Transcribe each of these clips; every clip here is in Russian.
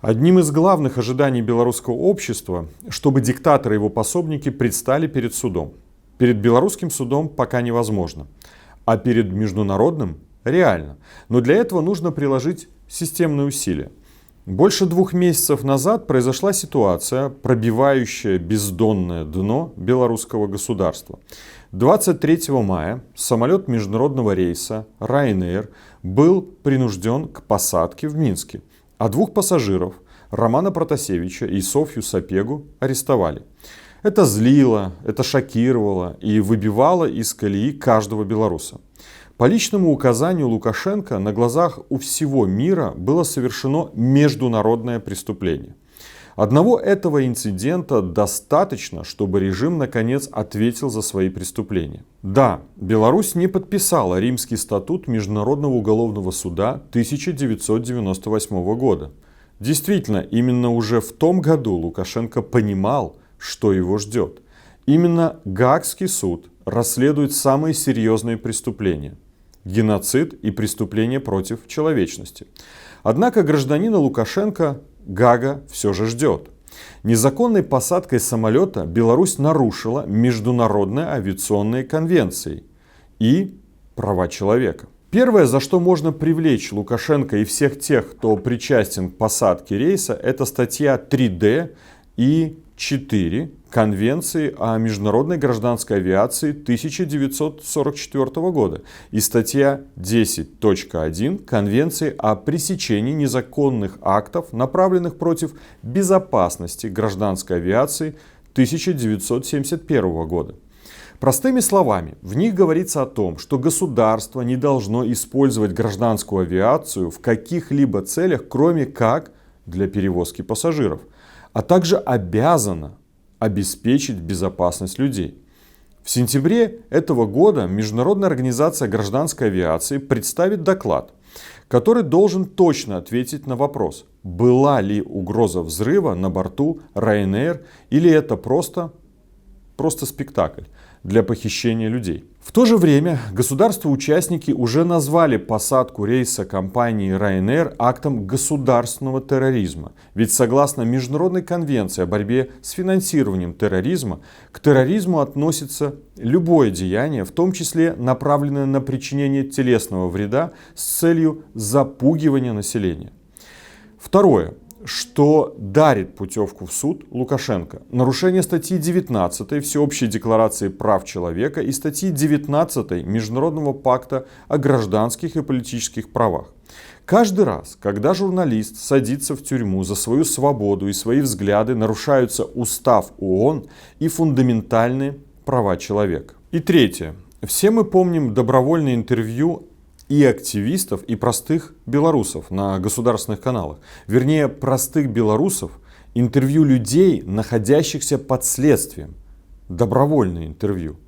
Одним из главных ожиданий белорусского общества, чтобы диктаторы и его пособники предстали перед судом. Перед белорусским судом пока невозможно, а перед международным реально. Но для этого нужно приложить системные усилия. Больше 2 месяцев назад произошла ситуация, пробивающая бездонное дно белорусского государства. 23 мая самолет международного рейса Ryanair был принужден к посадке в Минске, а 2 пассажиров, Романа Протасевича и Софью Сапегу, арестовали. Это злило, это шокировало и выбивало из колеи каждого белоруса. По личному указанию Лукашенко на глазах у всего мира было совершено международное преступление. Одного этого инцидента достаточно, чтобы режим наконец ответил за свои преступления. Да, Беларусь не подписала Римский статут Международного уголовного суда 1998 года. Действительно, именно уже в том году Лукашенко понимал, что его ждет. Именно Гаагский суд расследует самые серьезные преступления – геноцид и преступления против человечности. Однако гражданина Лукашенко Гаага все же ждет. Незаконной посадкой самолета Беларусь нарушила международные авиационные конвенции и права человека. Первое, за что можно привлечь Лукашенко и всех тех, кто причастен к посадке рейса, это статья 3D и 4 Конвенции о международной гражданской авиации 1944 года и статья 10.1 Конвенции о пресечении незаконных актов, направленных против безопасности гражданской авиации 1971 года. Простыми словами, в них говорится о том, что государство не должно использовать гражданскую авиацию в каких-либо целях, кроме как для перевозки пассажиров, а также обязано обеспечить безопасность людей. В сентябре этого года Международная организация гражданской авиации представит доклад, который должен точно ответить на вопрос, была ли угроза взрыва на борту Ryanair или это просто спектакль для похищения людей. В то же время государства-участники уже назвали посадку рейса компании Ryanair актом государственного терроризма. Ведь согласно Международной конвенции о борьбе с финансированием терроризма, к терроризму относится любое деяние, в том числе направленное на причинение телесного вреда с целью запугивания населения. Второе. Что дарит путевку в суд Лукашенко? Нарушение статьи 19 Всеобщей декларации прав человека и статьи 19 Международного пакта о гражданских и политических правах. Каждый раз, когда журналист садится в тюрьму за свою свободу и свои взгляды, нарушаются устав ООН и фундаментальные права человека. И третье. Все мы помним добровольное интервью и активистов, и простых белорусов на государственных каналах. Вернее, простых белорусов, интервью людей, находящихся под следствием. Добровольное интервью.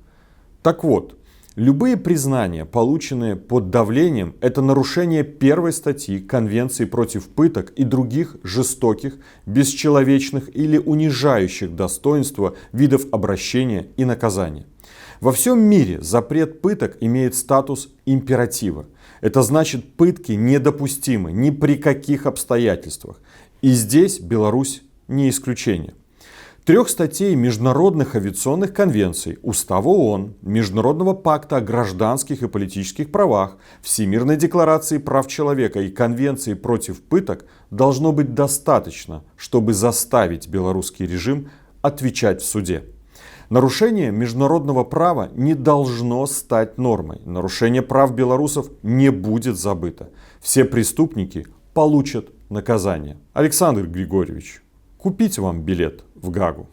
Так вот, любые признания, полученные под давлением, это нарушение 1 статьи Конвенции против пыток и других жестоких, бесчеловечных или унижающих достоинства видов обращения и наказания. Во всем мире запрет пыток имеет статус императива. Это значит, пытки недопустимы ни при каких обстоятельствах. И здесь Беларусь не исключение. 3 статей международных авиационных конвенций, Устава ООН, Международного пакта о гражданских и политических правах, Всемирной декларации прав человека и Конвенции против пыток должно быть достаточно, чтобы заставить белорусский режим отвечать в суде. Нарушение международного права не должно стать нормой. Нарушение прав белорусов не будет забыто. Все преступники получат наказание. Александр Григорьевич, купите вам билет в Гаагу.